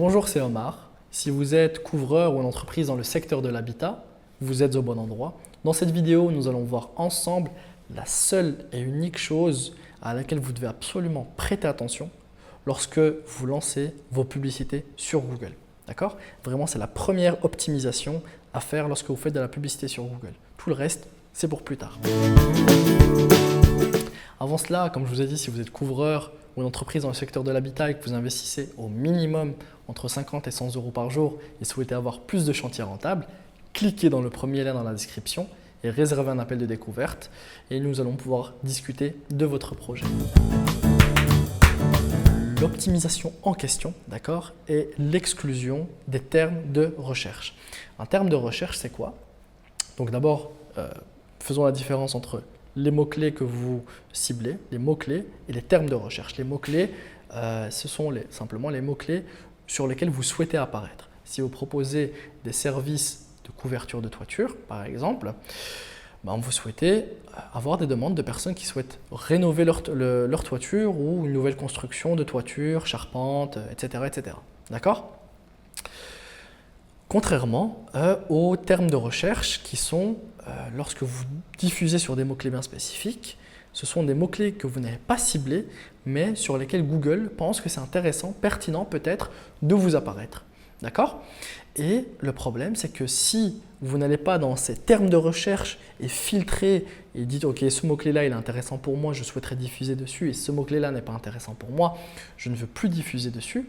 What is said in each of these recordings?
Bonjour, c'est Omar. Si vous êtes couvreur ou une entreprise dans le secteur de l'habitat, vous êtes au bon endroit. Dans cette vidéo, nous allons voir ensemble la seule et unique chose à laquelle vous devez absolument prêter attention lorsque vous lancez vos publicités sur Google. D'accord? Vraiment, c'est la première optimisation à faire lorsque vous faites de la publicité sur Google. Tout le reste, c'est pour plus tard. Avant cela, comme je vous ai dit, si vous êtes couvreur ou une entreprise dans le secteur de l'habitat et que vous investissez au minimum entre 50 et 100 euros par jour et souhaitez avoir plus de chantiers rentables, cliquez dans le premier lien dans la description et réservez un appel de découverte et nous allons pouvoir discuter de votre projet. L'optimisation en question, d'accord, est l'exclusion des termes de recherche. Un terme de recherche, c'est quoi? Donc d'abord, faisons la différence entre les mots-clés que vous ciblez, les mots-clés et les termes de recherche. Les mots-clés, ce sont simplement les mots-clés sur lesquels vous souhaitez apparaître. Si vous proposez des services de couverture de toiture, par exemple, vous souhaitez avoir des demandes de personnes qui souhaitent rénover leur toiture ou une nouvelle construction de toiture, charpente, etc. etc. D'accord? Contrairement aux termes de recherche qui sont, lorsque vous diffusez sur des mots-clés bien spécifiques, ce sont des mots-clés que vous n'avez pas ciblés, mais sur lesquels Google pense que c'est intéressant, pertinent peut-être de vous apparaître. D'accord? Et le problème, c'est que si vous n'allez pas dans ces termes de recherche et filtrer et dites « Ok, ce mot-clé-là, il est intéressant pour moi, je souhaiterais diffuser dessus et ce mot-clé-là n'est pas intéressant pour moi, je ne veux plus diffuser dessus »,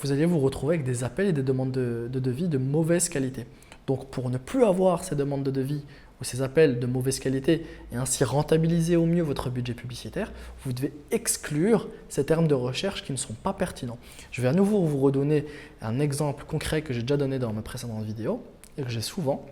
vous allez vous retrouver avec des appels et des demandes de devis de mauvaise qualité. Donc, pour ne plus avoir ces demandes de devis ou ces appels de mauvaise qualité et ainsi rentabiliser au mieux votre budget publicitaire, vous devez exclure ces termes de recherche qui ne sont pas pertinents. Je vais à nouveau vous redonner un exemple concret que j'ai déjà donné dans mes précédentes vidéos et que j'ai souvent.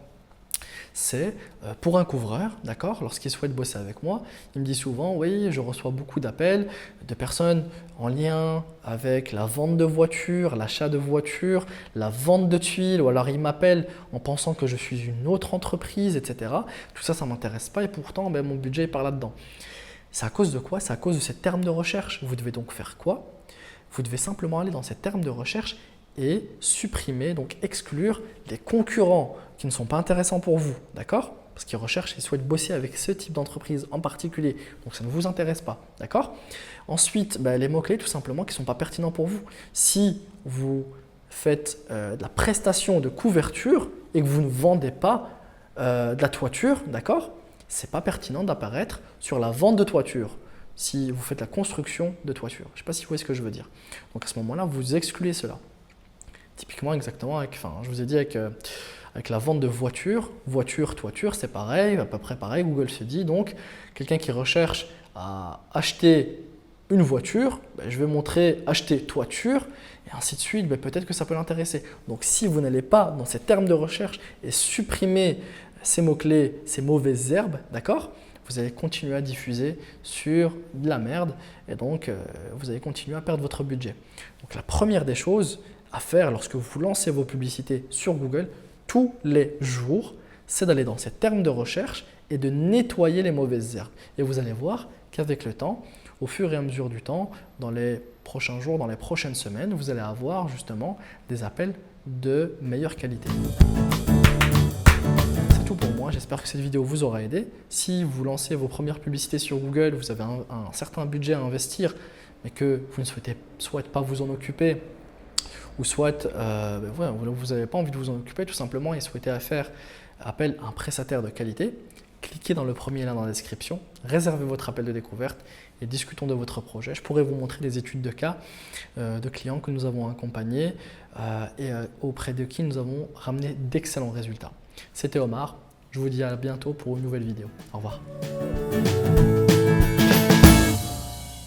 C'est pour un couvreur, d'accord, lorsqu'il souhaite bosser avec moi, il me dit souvent « Oui, je reçois beaucoup d'appels de personnes en lien avec la vente de voitures, l'achat de voitures, la vente de tuiles, ou alors il m'appelle en pensant que je suis une autre entreprise, etc. Tout ça, ça ne m'intéresse pas et pourtant, mon budget est par là-dedans. » C'est à cause de quoi? C'est à cause de ces termes de recherche. Vous devez donc faire quoi? Vous devez simplement aller dans ces termes de recherche et supprimer, donc exclure les concurrents qui ne sont pas intéressants pour vous, d'accord? Parce qu'ils recherchent et souhaitent bosser avec ce type d'entreprise en particulier, donc ça ne vous intéresse pas, d'accord? Ensuite, les mots-clés tout simplement qui ne sont pas pertinents pour vous. Si vous faites de la prestation de couverture et que vous ne vendez pas de la toiture, d'accord? Ce n'est pas pertinent d'apparaître sur la vente de toiture si vous faites la construction de toiture. Je ne sais pas si vous voyez ce que je veux dire. Donc à ce moment-là, vous excluez cela. Typiquement, exactement, je vous ai dit avec la vente de voitures, toiture, c'est pareil, à peu près pareil. Google se dit donc, quelqu'un qui recherche à acheter une voiture, je vais montrer acheter toiture et ainsi de suite, peut-être que ça peut l'intéresser. Donc, si vous n'allez pas dans ces termes de recherche et supprimer ces mots-clés, ces mauvaises herbes, d'accord, vous allez continuer à diffuser sur de la merde et donc vous allez continuer à perdre votre budget. Donc, la première des choses à faire lorsque vous lancez vos publicités sur Google tous les jours, c'est d'aller dans ces termes de recherche et de nettoyer les mauvaises herbes. Et vous allez voir qu'avec le temps, au fur et à mesure du temps, dans les prochains jours, dans les prochaines semaines, vous allez avoir justement des appels de meilleure qualité. C'est tout pour moi, j'espère que cette vidéo vous aura aidé. Si vous lancez vos premières publicités sur Google, vous avez un certain budget à investir, mais que vous ne souhaitez pas vous en occuper, ou soit vous n'avez pas envie de vous en occuper tout simplement et souhaitez faire appel à un prestataire de qualité, cliquez dans le premier lien dans la description, réservez votre appel de découverte et discutons de votre projet. Je pourrais vous montrer des études de cas de clients que nous avons accompagnés et auprès de qui nous avons ramené d'excellents résultats. C'était Omar, je vous dis à bientôt pour une nouvelle vidéo. Au revoir.